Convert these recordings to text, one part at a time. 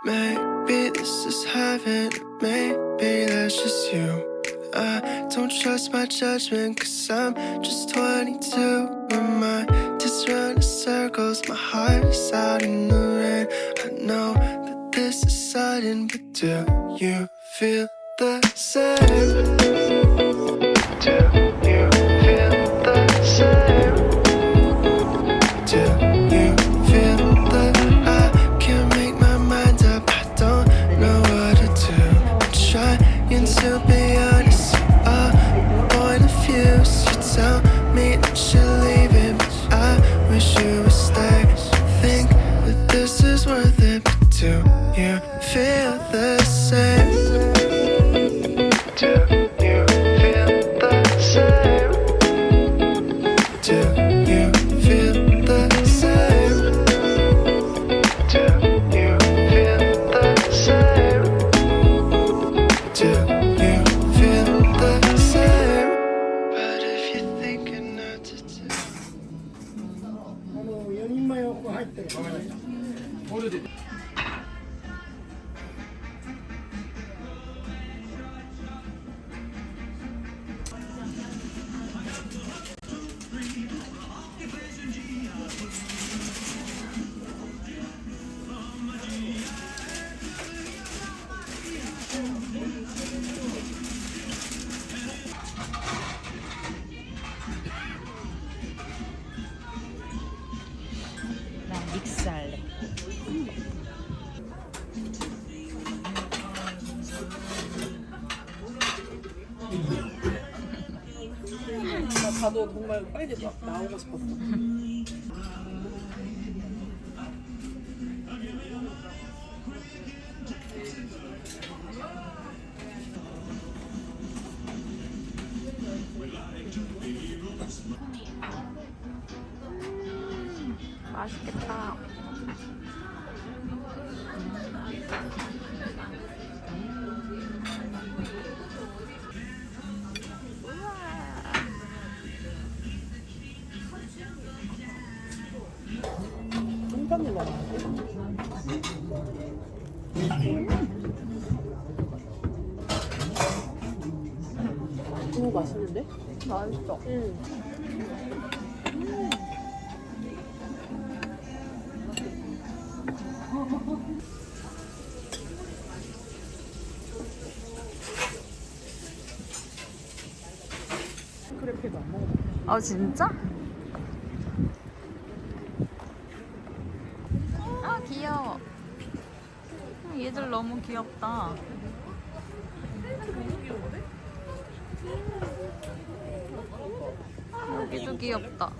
Maybe this is heaven, maybe that's just you. I don't trust my judgment, cause I'm just 22. My mind just running circles, my heart is out in the rain. I know that this is sudden, but do you feel the same? Do you feel the same? Do you feel the I can't make my mind up, I don't know what to do. I'm trying to be honest, point of view. So you tell me that you're leaving, but I wish you would stay. Think that this is worth it, but do you feel the same? Do you feel the same? Do you feel the same? Do you feel the same? Do you feel the same? But if you're thinking not to do 4人前を入ってる。난 믹스 할래. 나 봐도 정말 빨리 나오고 싶었어. 맛있겠다. 찐빵이 먹어. 오, 맛있는데? 맛있어. 응. 크레페도 안 먹어. 아 진짜? 아 귀여워. 얘들 너무 귀엽다. 여기도 귀엽다.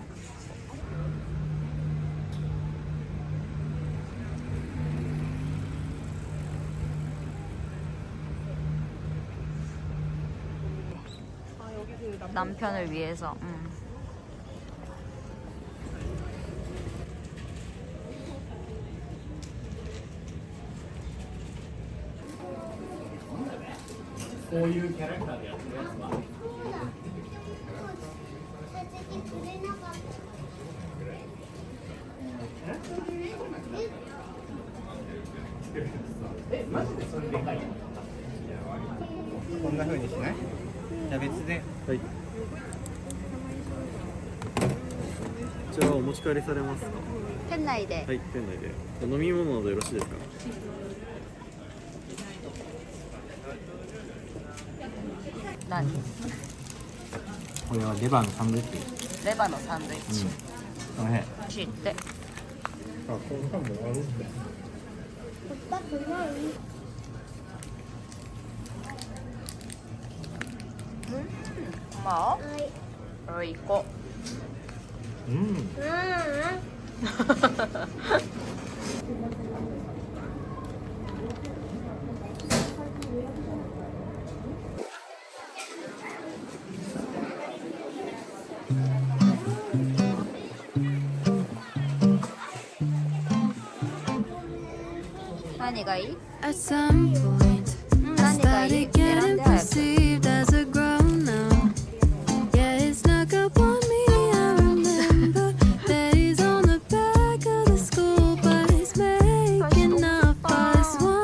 아, 여기 그 남편을 위해서.こんな風にしない？じゃあ別で。はい。じゃあお持ち帰りされますか？店内で。はい、店内で。飲み物などよろしいですか？何？これはレバーのサンドイッチです。レバのサンドイッチ。おいしい。知って。あ、このパンもあるって。 고마워. 이거.何がいい? At some point, I started getting perceived as a grown up. Yeah, it snuck up on me. I remember that he's on the back of the school bus, making up us one.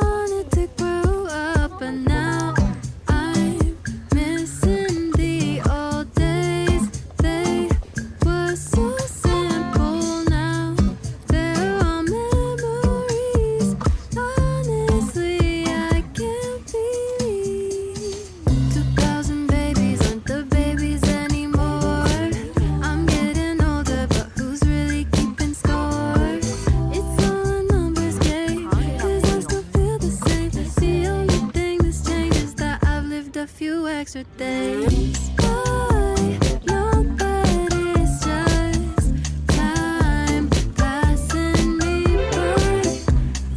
extra days. I know that it's just time passing me by.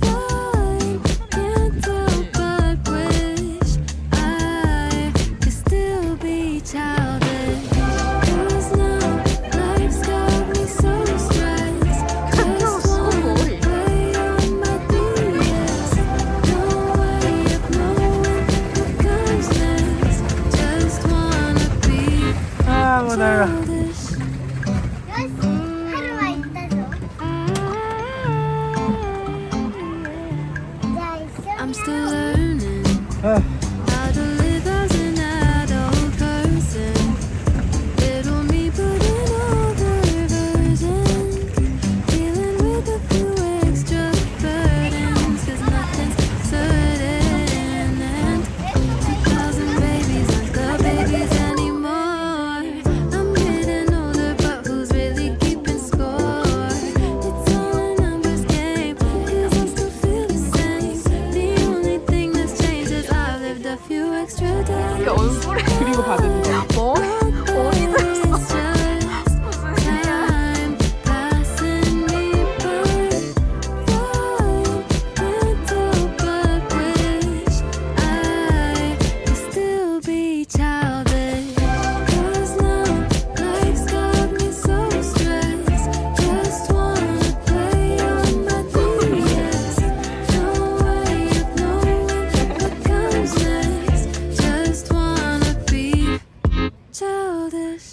I can't help but wish I could still be childish. 'Cause now life's got me so stressed. Just wanna play on my DS. No way of knowing what comes next. Just wanna be 아, 뭐 달라. childish. 하루가 있다죠. 자, 있어. I'm still learning 아, how to live as an adult person. Little me put in older version. Dealing with a few extra burdens. 'Cause nothing's certain. And 2,000 babies aren't the babies anymore. I'm getting older, but who's really keeping score? It's all a numbers game. 'Cause I still feel the same. The only thing that's changed is I've lived a few extra days. 얼굴에 그리고 받으면 돼. 뭐? 어디 들었어? It's just time passing me by. I can't help but wish I could still be childish. 'Cause now life's got me so stressed. Just wanna play on my DS. No way of knowing what comes next. Just wanna be childish.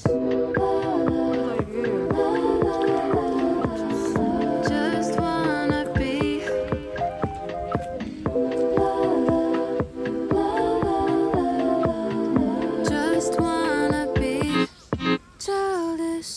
Just wanna be. Just wanna be childish.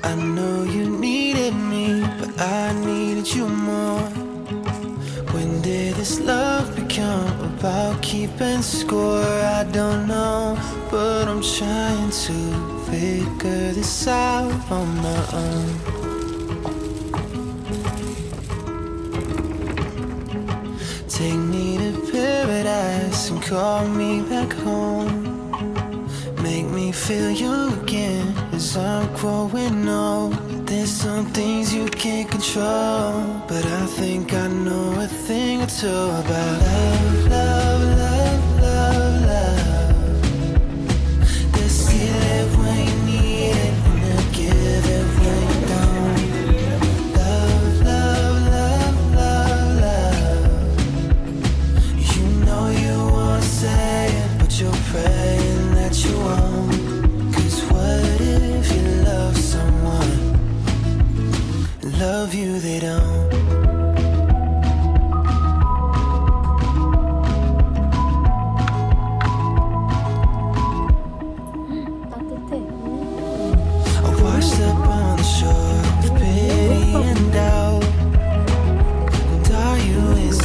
I know you needed me, but I needed you more. When did this love become about keeping score? I don't know, but I'm trying to figure this out on my own. Take me to paradise and call me back home. Make me feel young again as I'm growing old. There's some things you can't control, but I think I know a thing or two about love, love, love, love, love. They'll steal it when you need it, and they'll give it when you don't. Love, love, love, love, love. You know you wanna say it, but you're praying that you won't. 'Cause what if you love someone, love you they don't? I washed up on the shore with pity and doubt. And are you inside?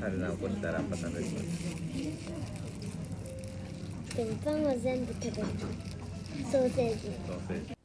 春菜起こしたらやっぱ食べる。でもパンは全部食べる。ソーセージ。ソーセージ。